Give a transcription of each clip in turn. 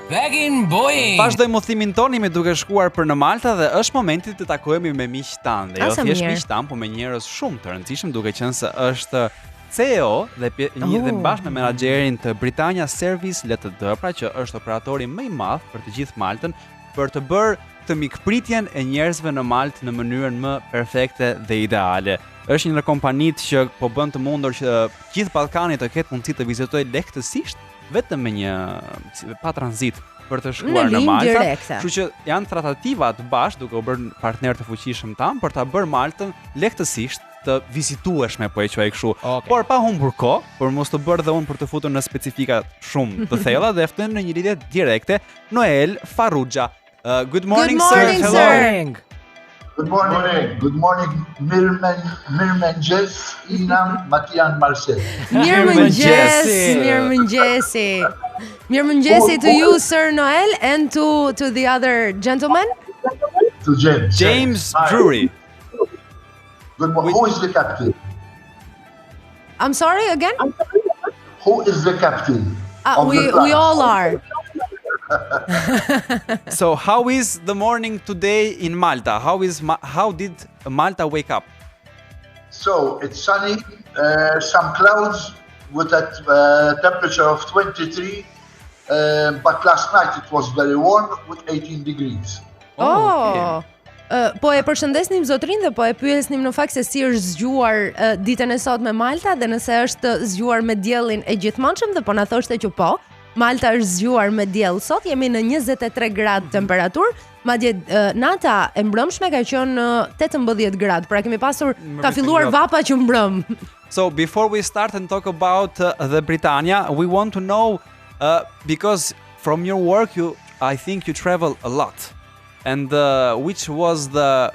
Back in Boeing. Vazhdojmë udhimin ton me duke shkuar për në Malta dhe është momenti të takohemi me miq tan. Dhe jo thjesht miq tan, po me njerëz shumë të rëndësishëm, duke qenë se është CEO dhe dhe bashkë me menaxherin të Britannia Service Ltd, pra që është operatori më i madh për të gjithë Maltën, për të bërë të mikpritjen e njerëzve në Maltë në mënyrën më perfekte dhe ideale. Është një kompanitë që po bën të mundur që gjithë Ballkani të ketë mundësi të vizitojë lehtësisht vetëm me një pa tranzit për të shkuar në Malta. Kështu që janë tratativa të bashkë duke u bërë partner të fuqishëm tan për ta bërë Maltën lehtësisht të vizitueshme, po e quaj kështu. Okay. Por pa humbur kohë, por mos të bërë dhe unë për të futur në specifika shumë të thella dhe ftoj në një lidhje direkte Noel Farrugi. Good morning, sir. Hello. Good morning. Good morning. Mirëmëngjes, Ina, Matia and Marsel. Mirëmëngjesi to you, Sir Noel, and to the other gentleman. To James Drury. Good morning. Who is the captain? I'm sorry, again? Who is the captain? We all are. So how is the morning today in Malta? How did Malta wake up? So it's sunny, some clouds with a temperature of 23, but last night it was very warm with 18 degrees. Oh. Po e përshëndesnim zotrin dhe po e pyesnim në fakt se si është zgjuar ditën e sotme Malta dhe nëse është zgjuar me diellin e gjithmonë dhe po na thoshte që po. Malta është zgjuar me diell sot, jemi në 23 gradë temperaturë, madje nata e mbrëmshme ka qenë 18 gradë, pra kemi pasur ka filluar vapa që mbrëm. So before we start and talk about the Britannia, we want to know because from your work I think you travel a lot. And which was the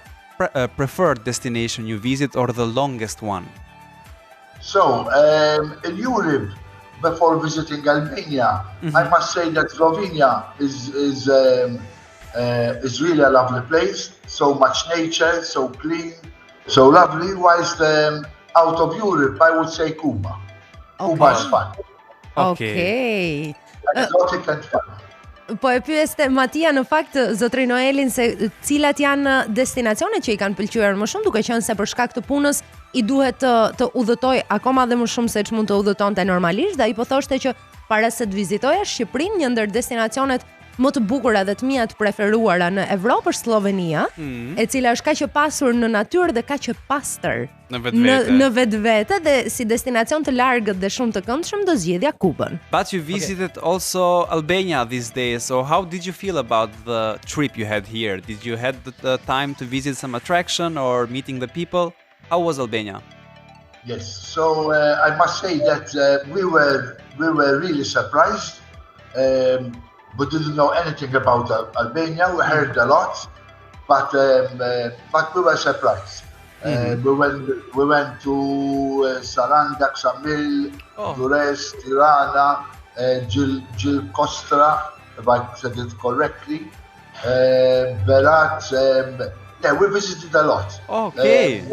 preferred destination you visit or the longest one? So in Europe, before visiting Albania, I must say that Slovenia is really a lovely place. So much nature, so clean, so lovely. Whilst out of Europe, I would say Cuba. Okay. Cuba is fun. Okay. Exotic and fun. Po e pyeste Matia në fakt zotrin Noelin se cilat janë destinacionet që i kanë pëlqyer më shumë, duke qenë se për shkak të punës i duhet të udhëtoj akoma dhe më shumë se ç'mund të udhëtonte normalisht, dhe ai po thoshte që para se të vizitojë Shqipërinë, një ndër destinacionet më të bukura dhe të mia të preferuara në Evropë është Slovenia, e cila është kaq e pasur në natyrë dhe kaq e pastër në vetvete dhe si destinacion të largët dhe shumë të këndshëm do zgjedhja Kubën. But you visited also Albania these days, so how did you feel about the trip you had here? Did you had the time to visit some attraction or meeting the people? How was Albania? Yes, so I must say that we were really surprised. We didn't know anything about Albania. We heard a lot, but we were surprised. We went to Saranda, Ksamil, Durrës, Tirana, Gjilkostra, if I said it correctly, Berat. Yeah, we visited a lot. Okay.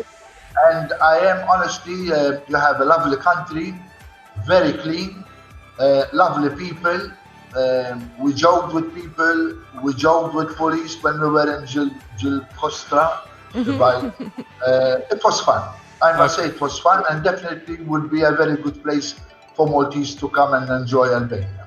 And I am honestly, you have a lovely country, very clean, lovely people. We joked with people, we joked with police when we were in Gjilkostra. It was fun. I must say it was fun and definitely would be a very good place for Maltese to come and enjoy Albania.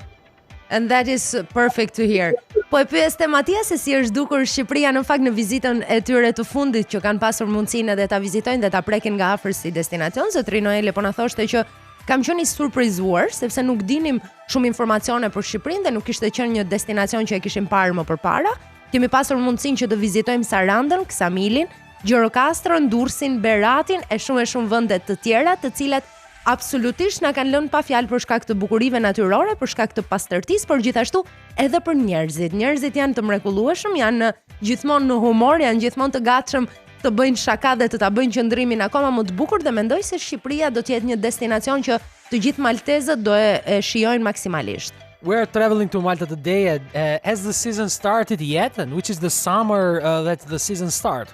And that is perfect to hear. Po e pyeste Matia se si është dukur Shqipëria në fakt në vizitën e tyre të fundit që kanë pasur mundësinë edhe ta vizitojnë dhe ta prekin nga afër si destinacion. Zotri Noeli po na thoshte që kam qenë i surprizuar sepse nuk dinim shumë informacione për Shqipërinë dhe nuk kishte qenë një destinacion që e kishim parë më përpara. Kemi pasur mundësinë që të vizitojmë Sarandën, Ksamilin, Gjirokastrën, Durrësin, Beratin e shumë vende të tjera, të cilat absolutisht na kanë lënë pa fjalë për shkak të bukurive natyrore, për shkak të pastërtisë, por gjithashtu edhe për njerëzit. Njerëzit janë të mrekullueshëm, janë gjithmonë në humor, janë gjithmonë të gatshëm të bëjnë shaka dhe të ta bëjnë qëndrimin akoma më të bukur dhe mendoj se Shqipëria do të jetë një destinacion që të gjithë maltezët do e shijojnë maksimalisht. We're traveling to Malta today. Has the season started yet? And which is the summer that the season start?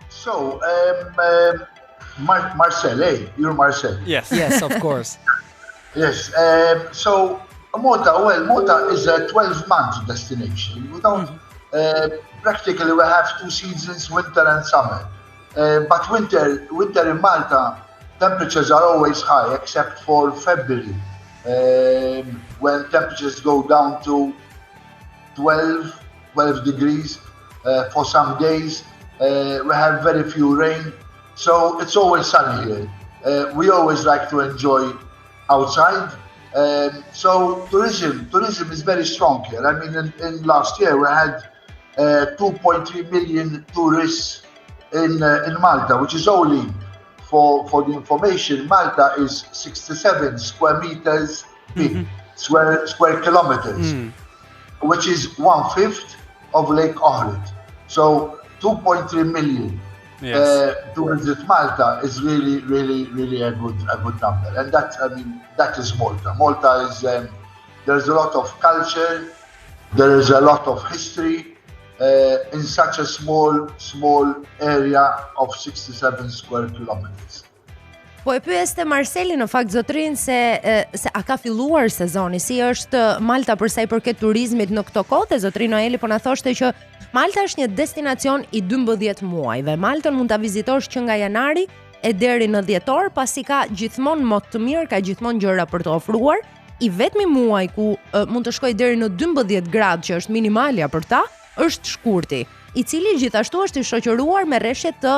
So, Marsel, you're Marsel. Yes. Yes, of course. Yes. So Malta is a 12-month destination. Practically, we have 2 seasons, winter and summer. But winter in Malta, temperatures are always high, except for February, when temperatures go down to 12 degrees for some days. We have very few rain, so it's always sunny here. We always like to enjoy outside. So tourism is very strong here. I mean, in last year we had 2.3 million tourists in Malta, which is only, for the information, Malta is 67 square meters big, square kilometers, which is 1/5 of Lake Ohrid. So 2.3 million to visit Malta is really a good number, and that is Malta. Malta is there's a lot of culture, there is a lot of history in such a small area of 67 square kilometers. Po e pyeste Marselin në fakt zotrin se a ka filluar sezoni, si është Malta për sa i përket turizmit në këto kohë? Zotrin Noeli po na thoshte që Malta është një destinacion i 12 muajve. Maltën mund ta vizitosh që nga janari e deri në dhjetor, pasi ka gjithmonë mot të mirë, ka gjithmonë gjëra për të ofruar. I vetmi muaj ku mund të shkoj deri në 12 gradë, që është minimalja për ta, është shkurti, i cili gjithashtu është i shoqëruar me rreshje të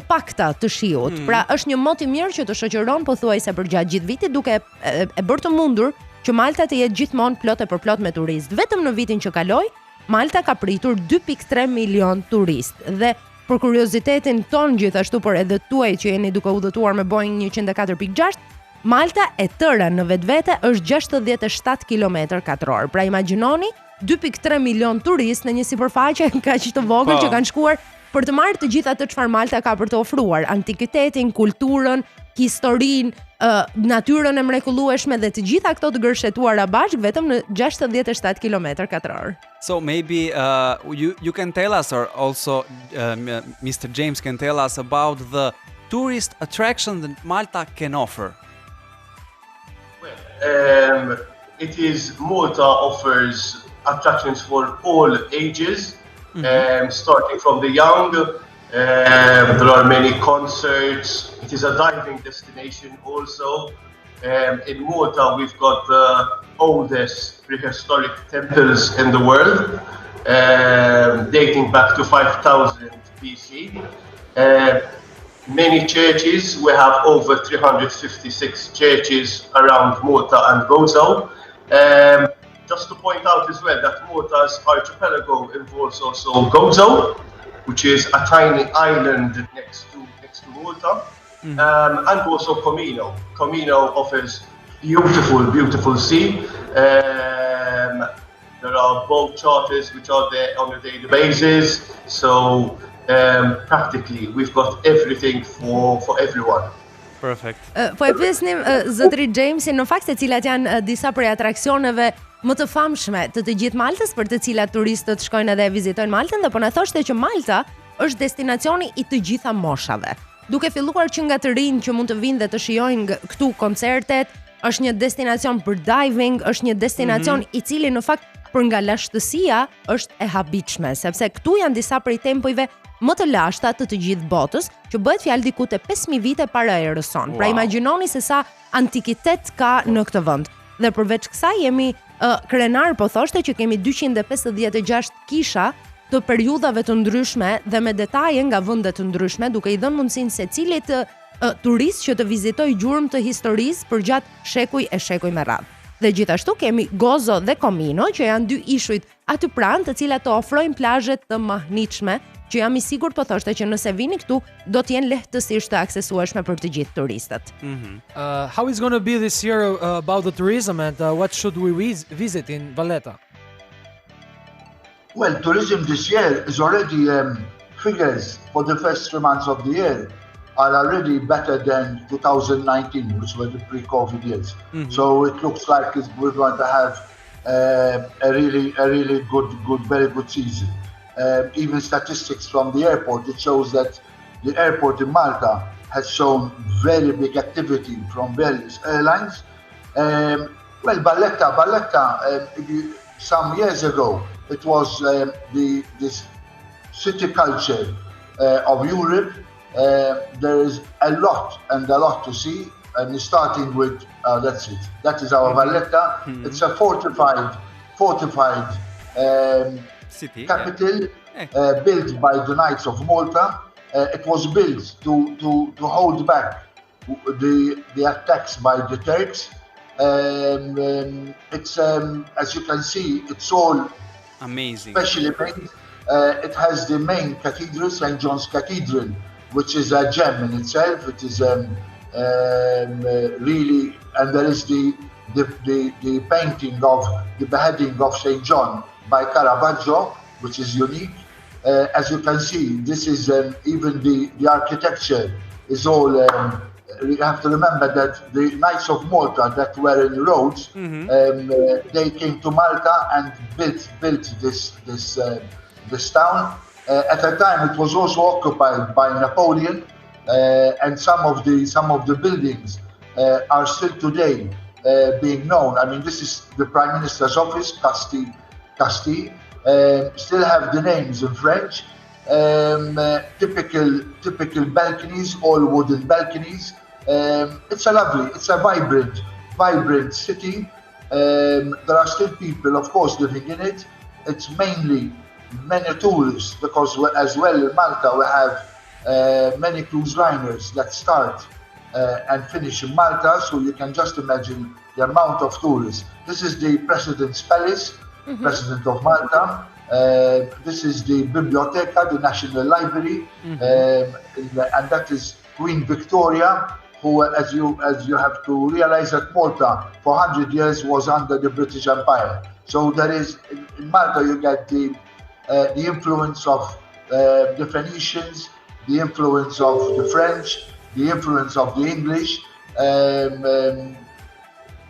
pakta të shiut. Pra është një mot i mirë që të shoqëron pothuajse përgjatë gjithë vitit, duke e bërë të mundur që Malta të jetë gjithmonë plot e përplot me turistë. Vetëm në vitin që kaloi, Malta ka pritur 2.3 milion turistë. Dhe për kuriozitetin ton gjithashtu, por edhe tuaj që jeni duke udhëtuar me Boeing 104.6, Malta e tëra në vetvete është 67 km2. Pra imagjinoni 2.3 milion turistë në një sipërfaqe kaq të vogël që kanë shkuar për të marrë të gjitha të çfarë Malta ka për të ofruar, antikitetin, kulturën, historinë, natyrën e mrekullueshme dhe të gjitha këto të gërshetuara bashkë vetëm në 67 km2. So maybe you can tell us, or also Mr. James can tell us about the tourist attraction that Malta can offer. Well, Malta offers attractions for all ages. Starting from the young, there are many concerts. It is a diving destination also. In Malta, we've got the oldest prehistoric temples in the world, dating back to 5000 BC. Many churches. We have over 356 churches around Malta and Gozo. Just to point out as well that Malta's archipelago involves also Gozo, which is a tiny island next to Malta, and also Comino. Comino offers beautiful sea. There are boat charters which are there on a daily basis. So practically we've got everything for everyone. Perfect. Po e pyesnim zotri Jamesin në fakt se cilat janë disa prej atraksioneve më të famshme të gjithë Maltës, për të cilat turistët shkojnë edhe e vizitojnë Maltën, dhe po na thoshte që Malta është destinacioni i të gjitha moshave. Duke filluar që nga të rinj që mund të vinë dhe të shijojnë këtu koncertet, është një destinacion për diving, është një destinacion i cili në fakt për nga lashtësia është e habitshme, sepse këtu janë disa prej tempujve më të lashta të gjithë botës, që bëhet fjalë diku te 5000 vite para erës sonë. Pra imagjinoni se sa antikitet ka në këtë vend. Dhe përveç kësaj jemi krenar, po thoshte që kemi 256 kisha të periudhave të ndryshme dhe me detaje nga vende të ndryshme, duke i dhënë mundësinë secilit turist që të vizitoj gjurmë të historisë përgjatë shekuj me radhë. Dhe gjithashtu kemi Gozo dhe Comino, që janë dy ishujt aty pranë, të cilat të ofrojnë plazhe të mahnitshme, që jam i sigurt po thoshte që nëse vini këtu do të jenë lehtësisht të aksesueshme për të gjithë turistët. How is going to be this year about the tourism, and what should we visit in Valletta? Well, tourism this year is already figures for the first 3 months of the year are already better than 2019, which were the pre-COVID years. So it looks like we're going to have a really good, very good season. Even statistics from the airport, it shows that the airport in Malta has shown very big activity from various airlines. Well, Valletta, some years ago, it was this city culture of Europe. There is a lot to see, and starting with that's it. That is our Valletta. It's a fortified city capital built by the Knights of Malta. It was built to hold back the attacks by the Turks. It's as you can see, it's all amazing, specially made. It has the main cathedral, St. John's Cathedral, which is a gem in itself. It is really, and there is the painting of the beheading of St. John by Caravaggio, which is unique. As you can see, this is even the architecture is all. You have to remember that the Knights of Malta that were in Rhodes, they came to Malta and built this town. At the time, it was also occupied by Napoleon, and some of the buildings are still today being known. I mean, this is the Prime Minister's office, Castille. Still have the names in French. Typical balconies, all wooden balconies. It's a vibrant city. There are still people, of course, living in it. It's mainly many tourists, because as well in Malta we have many cruise liners that start and finish in Malta, so you can just imagine the amount of tourists. This is the President's Palace, President of Malta. This is the Biblioteca, the National Library, and that is Queen Victoria, who, as you have to realize, that Malta for 100 years was under the British Empire. So there is, in Malta you get the influence of the Phoenicians, the influence of the French, the influence of the English.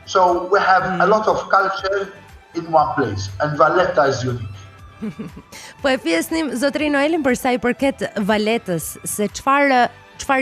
So we have a lot of culture in one place, and Valletta is unique. Po e pyesnim zotrin Noelin për sa I përket Valletës, se çfarë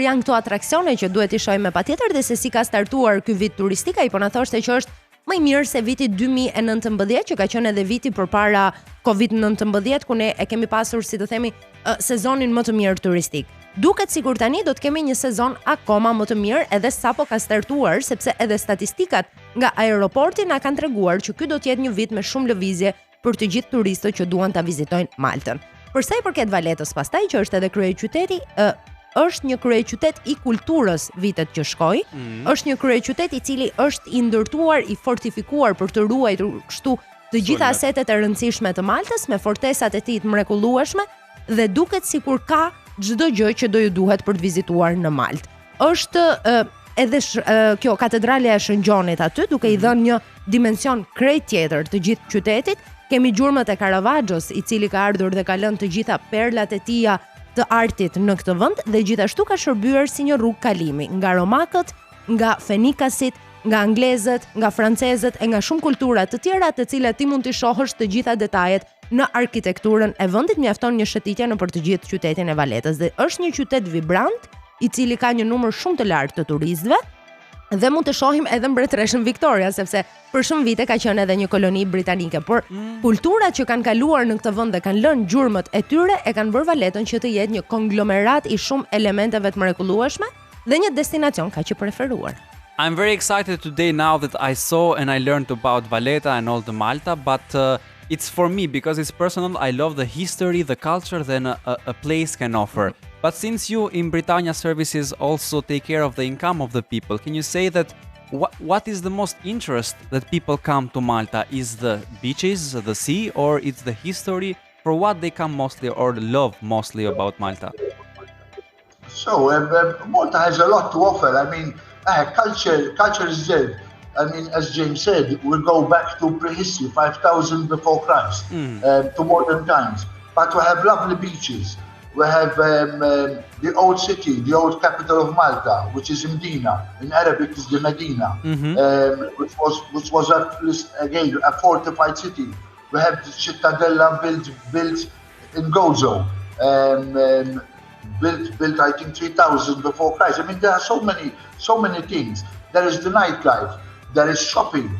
janë këto atraksione që duhet I shohim patjetër, dhe se si ka startuar ky vit turistik. Ai po na thoshte që është më I mirë se viti 2019, që ka qenë edhe viti përpara Covid-19, ku ne e kemi pasur, si të themi, sezonin më të mirë turistik. Duket sikur tani do të kemi një sezon akoma më të mirë, edhe sapo ka startuar, sepse edhe statistikat nga aeroporti na kanë treguar që ky do të jetë një vit me shumë lëvizje për të gjithë turistët që duan ta vizitojnë Maltën. Për sa I përket Valletës, pastaj që është edhe kryeqyteti, është një kryeqytet I kulturës vitet që shkoi, është një kryeqytet I cili është I ndërtuar, I fortifikuar për të ruajtur kështu të gjitha asetet e rëndësishme të Maltës, me fortesat e tij të mrekullueshme, dhe duket sikur ka çdo gjë që do ju duhet për të vizituar në Maltë. Është edhe kjo katedrale e Shëngjonit aty, duke I dhënë një dimension krejt tjetër të gjithë qytetit. Kemi gjurmët e Caravaggios, I cili ka ardhur dhe ka lënë të gjitha perlat e tija të artit në këtë vend, dhe gjithashtu ka shërbyer si një rrugë kalimi nga romakët, nga fenikasit, nga anglezët, nga francezët e nga shumë kultura të tjera, të cilat ti mund të shohësh të gjitha detajet në arkitekturën e vendit. Mjafton një shëtitje nëpër të gjithë qytetin e Valletës, dhe është një qytet vibrant I cili ka një numër shumë të lartë të turistëve, dhe mund të shohim edhe mbretreshën Victoria, sepse për shumë vite ka qenë edhe një koloni britanike, por kulturat që kanë kaluar në këtë vend dhe kanë lënë gjurmët e tyre e kanë bërë Valletën që të jetë një konglomerat I shumë elementeve të mrekullueshme dhe një destinacion kaq I preferuar. I'm very excited today now that I saw and I learned about Valletta and all the Malta, but it's for me because it's personal. I love the history, the culture that a place can offer. But since you in Britannia services also take care of the income of the people, can you say that what is the most interest that people come to Malta? Is the beaches, the sea, or it's the history? For what they come mostly or love mostly about Malta? So Malta has a lot to offer. I mean, culture is there. I mean, as James said, we go back to prehistory, 5,000 before Christ, to modern times. But we have lovely beaches. We have the old city, the old capital of Malta, which is Mdina. In Arabic, is the Medina, which was again a fortified city. We have the Cittadella built in Gozo, built I think 3,000 before Christ. I mean, there are so many things. There is the nightlife. There is shopping.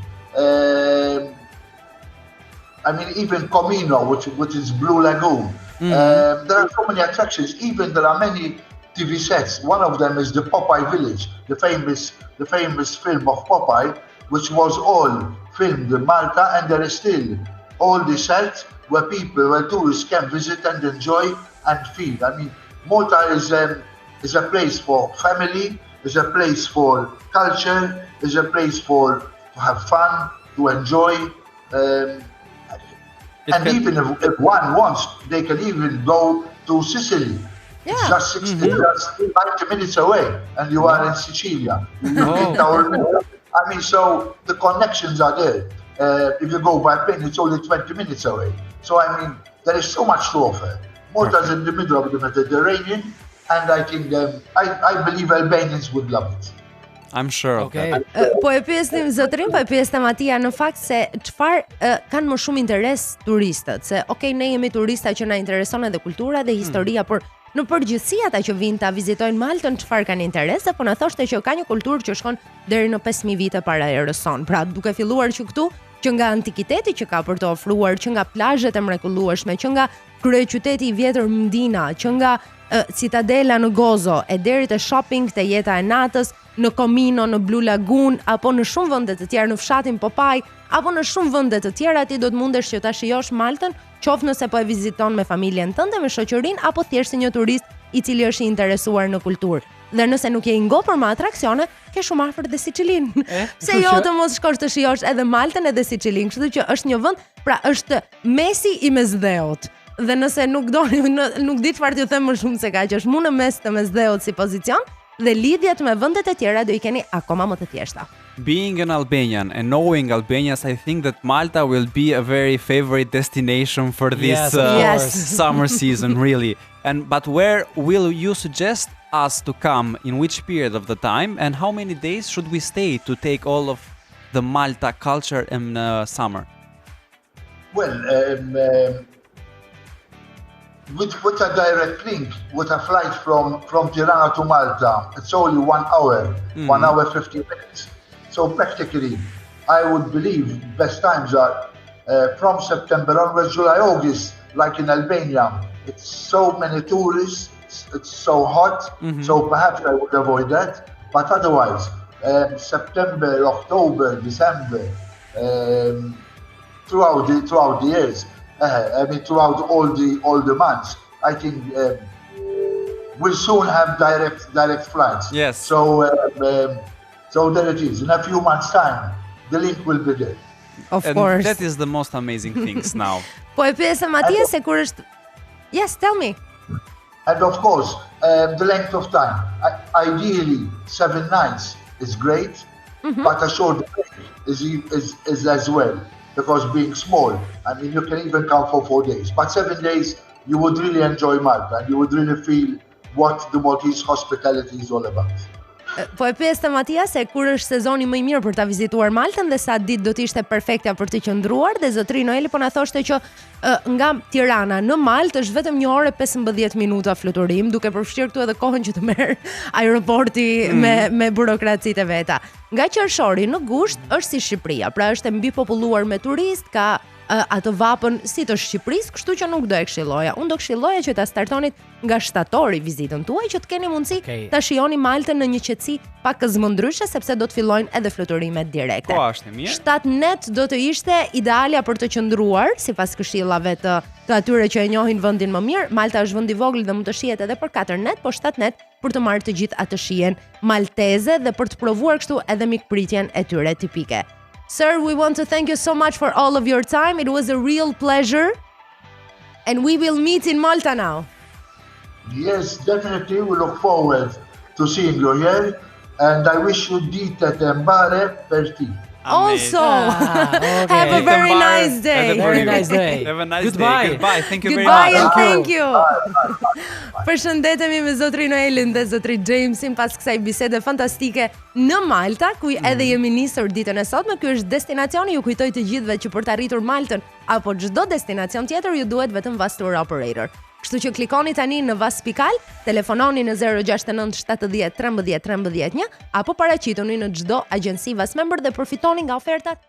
I mean, even Comino, which is Blue Lagoon. There are so many attractions. Even there are many TV sets. One of them is the Popeye Village, the famous film of Popeye, which was all filmed in Malta, and there is still all the sets where tourists can visit and enjoy and feel. I mean, Malta is a place for family, is a place for culture, is a place to have fun, to enjoy. Even if one wants, they can even go to Sicily. Yeah. It's just 90 minutes away, and you are in Sicilia. I mean, so the connections are there. If you go by plane, it's only 20 minutes away. So, I mean, there is so much to offer. Malta is in the middle of the Mediterranean, and I think I believe Albanians would love it. I'm sure of that. Po e pyesim zotrin, po e pyeste Matia në fakt se çfarë kanë më shumë interes turistët, se ne jemi turista që na intereson edhe kultura dhe historia, por në përgjithësi ata që vinë ta vizitojnë Maltën, çfarë kanë interes, po na thoshte që ka një kulturë që shkon deri në 5000 vite para erës sonë. Pra, duke filluar që këtu, që nga antikiteti që ka për të ofruar, që nga plazhet e mrekullueshme, që nga kryeqyteti i vjetër Mdina, që nga citadela në Gozo, e deri te shopping, te jeta e natës, në Comino, në Blue Lagoon, apo në shumë vende të tjera, në fshatin Popeye, apo në shumë vende të tjera, ti do të mundesh që ta shijosh Maltën, qoftë nëse po e viziton me familjen tënde, me shoqërinë, apo thjesht si një turist i cili është i interesuar në kulturë. Dhe nëse nuk je i ngopur me atraksione, ke shumë afër dhe Sicilinë. Se jo të mos shkosh të shijosh edhe Maltën edhe Sicilinë, kështu që është një vend, pra është mesi i mesdheut. Dhe nëse nuk di çfarë t'ju them më shumë se kaq, është mu në mes të mesdheut si pozicion, dhe lidhjet me vendet e tjera do I keni akoma më të thjeshta. Being an Albanian and knowing Albanians, I think that Malta will be a very favorite destination for this summer season, really. But where will you suggest us to come, in which period of the time, and how many days should we stay to take all of the Malta culture in summer? Well, with a direct link, with a flight from Tirana to Malta, it's only 1 hour, 1 hour 50 minutes. So practically, I would believe best times are from September onwards, July, August, like in Albania. It's so many tourists, it's so hot, so perhaps I would avoid that. But otherwise, September, October, December, throughout the years, I mean throughout all the months, I think we'll soon have direct flights. Yes. So there it is. In a few months' time, the link will be there. Of course. That is the most amazing things now. Po e pyesa Matia se kur është. Yes, tell me. And of course, the length of time. Ideally, 7 nights is great, but a short break is as well. Because being small, I mean, you can even come for 4 days. But 7 days, you would really enjoy Malta, and you would really feel what the Maltese hospitality is all about. Po e pyeste Matia se kur është sezoni më I mirë për ta vizituar Maltën dhe sa ditë do të ishte perfekta për të qëndruar, dhe zotri Noeli po na thoshte që nga Tirana në Maltë është vetëm 1 orë 15 minuta fluturim, duke përfshirë këtu edhe kohën që të merr aeroporti me burokracitë e veta. Nga qershori në gusht është si Shqipëria, pra është e mbi populluar me turistë, ka atë vapën si të Shqipërisë, kështu që nuk do e këshilloja. Unë do këshilloja që ta startonit nga shtatori vizitën tuaj, që të keni mundësi ta shihoni Maltën në një qetësi pak më ndryshe, sepse do të fillojnë edhe fluturimet direkte. Po, është mirë. 7 net do të ishte idealja për të qëndruar, sipas këshillave të atyre që e njohin vendin më mirë. Malta është vend I vogël dhe mund të shihet edhe për 4 net, po 7 net për të marrë të gjithë atë shijen malteze dhe për të provuar kështu edhe mikpritjen e tyre tipike. Sir, we want to thank you so much for all of your time. It was a real pleasure. And we will meet in Malta now. Yes, definitely. We look forward to seeing you here. And I wish you ditë e mbare per ti. Also, have a very nice day. Very nice day. Have a nice Goodbye. day. Goodbye. Thank you very Goodbye much. and thank you. Bye. Përshëndetemi me zotrin Noelin dhe zotrin Jamesin pas kësaj bisede fantastike në Malta, ku edhe jemi nisur ditën e sotme. Ky është destinacioni, ju kujtoj të gjithëve që për të arritur Maltën apo çdo destinacion tjetër ju duhet vetëm VAS Tour Operator. Kështu që klikoni tani në VAS.al, telefononi në 069 70 13 13 1 apo paraqituni në çdo agjenci VAS Member dhe përfitoni nga ofertat